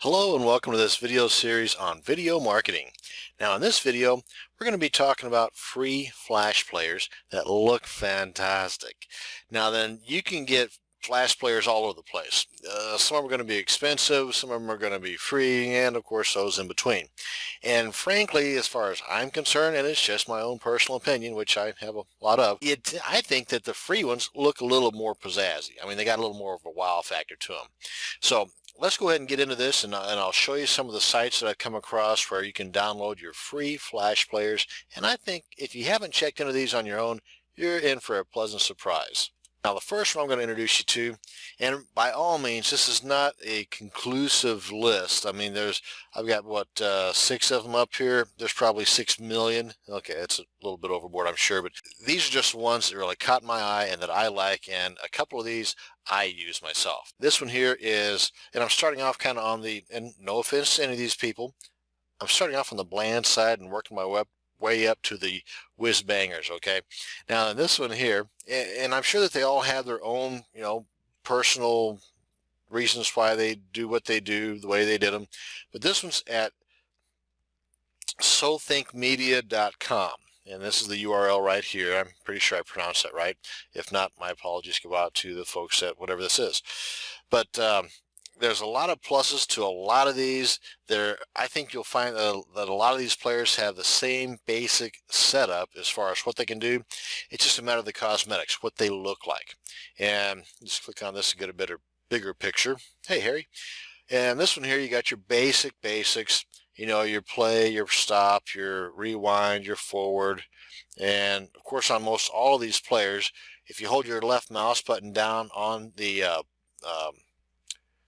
Hello and welcome to this video series on video marketing. Now in this video we're going to be talking about free flash players that look fantastic. Now then, you can get flash players all over the place. Some of them are going to be expensive, some of them are going to be free, and of course those in between. And frankly, as far as I'm concerned, and it's just my own personal opinion, which I have a lot of, I think that the free ones look a little more pizzazzy. I mean, they got a little more of a wow factor to them. So let's go ahead and get into this, and I'll show you some of the sites that I've come across where you can download your free flash players. And I think if you haven't checked into these on your own, you're in for a pleasant surprise. Now the first one I'm going to introduce you to, and by all means this is not a conclusive list. I mean, I've got what 6 of them up here. There's probably 6 million. Okay, that's a little bit overboard, I'm sure, but these are just ones that really caught my eye and that I like, and a couple of these I use myself. This one here is, and I'm starting off kind of on the, and no offense to any of these people, I'm starting off on the bland side and working my way up to the whiz bangers. Okay, now in this one here, and I'm sure that they all have their own, personal reasons why they do what they do the way they did them, but this one's at sothinkmedia.com, and this is the URL right here. I'm pretty sure I pronounced that right. If not, my apologies go out to the folks at whatever this is. But there's a lot of pluses to a lot of these. I think you'll find that a lot of these players have the same basic setup as far as what they can do. It's just a matter of the cosmetics, what they look like. And just click on this to get a bigger picture. Hey, Harry. And this one here, you got your basics. Your play, your stop, your rewind, your forward. And of course, on most all of these players, if you hold your left mouse button down on the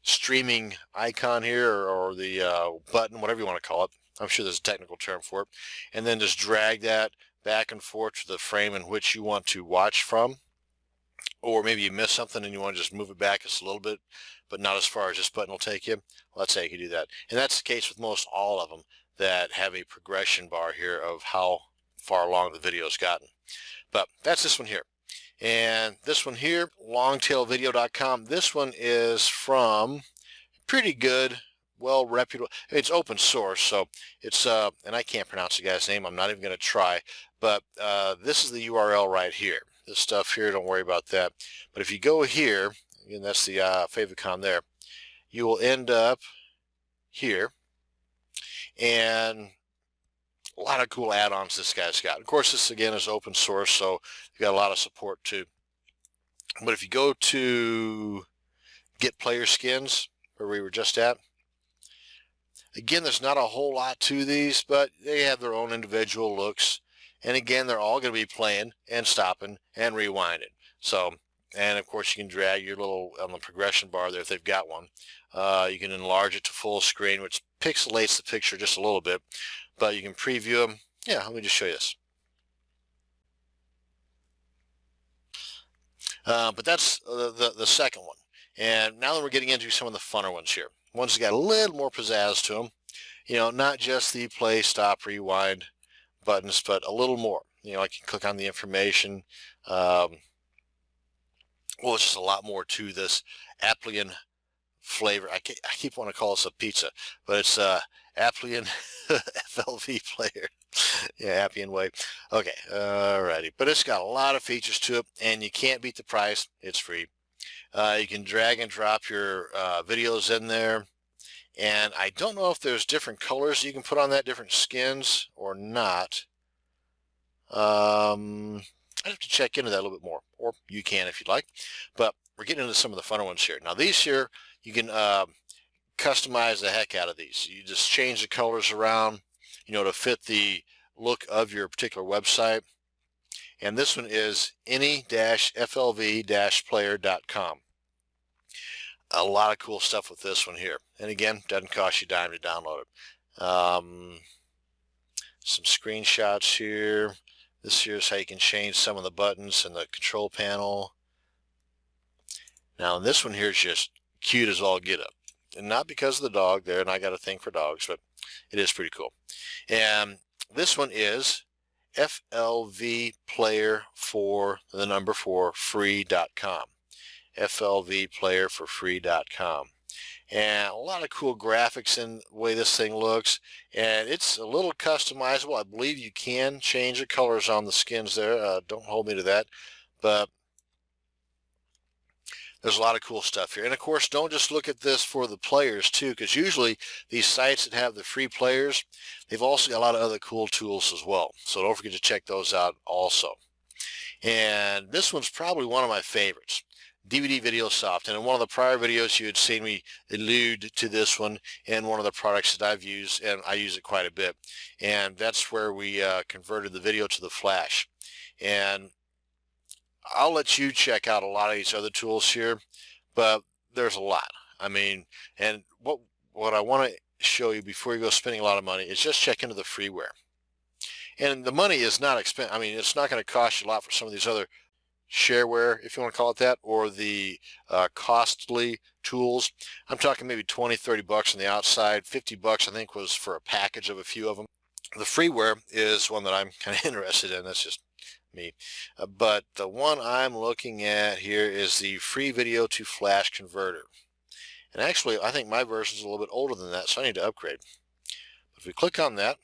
streaming icon here, or the button, whatever you want to call it, I'm sure there's a technical term for it, and then just drag that back and forth to the frame in which you want to watch from. Or maybe you miss something and you want to just move it back just a little bit, but not as far as this button will take you. Well, that's how you can do that. And that's the case with most all of them that have a progression bar here of how far along the video's gotten. But that's this one here. And this one here, longtailvideo.com. This one is from pretty good, well reputable. It's open source, so it's and I can't pronounce the guy's name. I'm not even going to try. But this is the URL right here. This stuff here, don't worry about that. But if you go here, and that's the favicon there, you will end up here, and a lot of cool add-ons this guy's got. Of course, this again is open source, so you got a lot of support too. But if you go to get player skins, where we were just at, again, there's not a whole lot to these, but they have their own individual looks. And again, they're all going to be playing and stopping and rewinding. So, and of course you can drag your little, on the progression bar there if they've got one. You can enlarge it to full screen, which pixelates the picture just a little bit, but you can preview them. Yeah, let me just show you this. But that's the second one. And now that we're getting into some of the funner ones here. Ones that got a little more pizzazz to them. Not just the play, stop, rewind buttons, but a little more. I can click on the information. Well, it's just a lot more to this Appian flavor. I keep wanting to call this a pizza, but it's Appian FLV player. Yeah, Appian way. Okay, alrighty. But it's got a lot of features to it, and you can't beat the price. It's free. You can drag and drop your videos in there. And I don't know if there's different colors you can put on that, different skins or not. I'd have to check into that a little bit more, or you can if you'd like. But we're getting into some of the funner ones here. Now these here, you can customize the heck out of these. You just change the colors around, to fit the look of your particular website. And this one is any-flv-player.com. A lot of cool stuff with this one here. And again, doesn't cost you a dime to download it. Some screenshots here. This here is how you can change some of the buttons in the control panel. Now this one here is just cute as all get up. And not because of the dog there, and I got a thing for dogs, but it is pretty cool. And this one is FLV Player for the number 4 free.com. FLVplayerforfree.com. and a lot of cool graphics in the way this thing looks, and it's a little customizable. I believe you can change the colors on the skins there. Don't hold me to that, but there's a lot of cool stuff here. And of course, don't just look at this for the players too, because usually these sites that have the free players, they've also got a lot of other cool tools as well. So don't forget to check those out also. And this one's probably one of my favorites, DVD Video Soft. And in one of the prior videos, you had seen me allude to this one in one of the products that I've used, and I use it quite a bit. And that's where we converted the video to the flash. And I'll let you check out a lot of these other tools here, but there's a lot. I mean, and what I want to show you before you go spending a lot of money is just check into the freeware. And the money is not expensive. I mean, it's not going to cost you a lot for some of these other shareware, if you want to call it that, or the costly tools. I'm talking maybe 20, 30 bucks on the outside. 50 bucks, I think, was for a package of a few of them. The freeware is one that I'm kind of interested in. That's just me. But the one I'm looking at here is the free video to flash converter. And actually, I think my version is a little bit older than that, so I need to upgrade. If we click on that,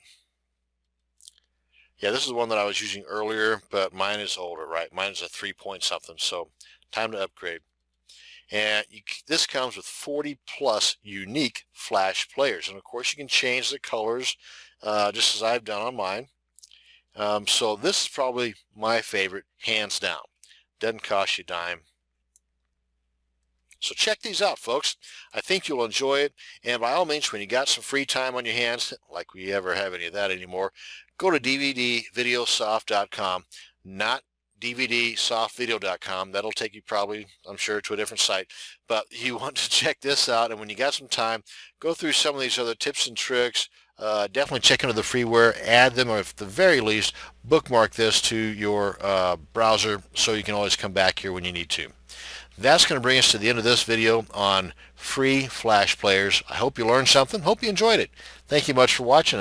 yeah, this is the one that I was using earlier, but mine is older, right? Mine is a 3-point something, so time to upgrade. And this comes with 40 plus unique flash players. And of course, you can change the colors just as I've done on mine. So this is probably my favorite, hands down. Doesn't cost you a dime. So check these out, folks. I think you'll enjoy it. And by all means, when you got some free time on your hands, like we ever have any of that anymore, go to dvdvideosoft.com, not dvdsoftvideo.com. That'll take you probably, I'm sure, to a different site. But you want to check this out, and when you got some time, go through some of these other tips and tricks. Definitely check into the freeware, add them, or at the very least, bookmark this to your browser so you can always come back here when you need to. That's going to bring us to the end of this video on free flash players. I hope you learned something. Hope you enjoyed it. Thank you much for watching.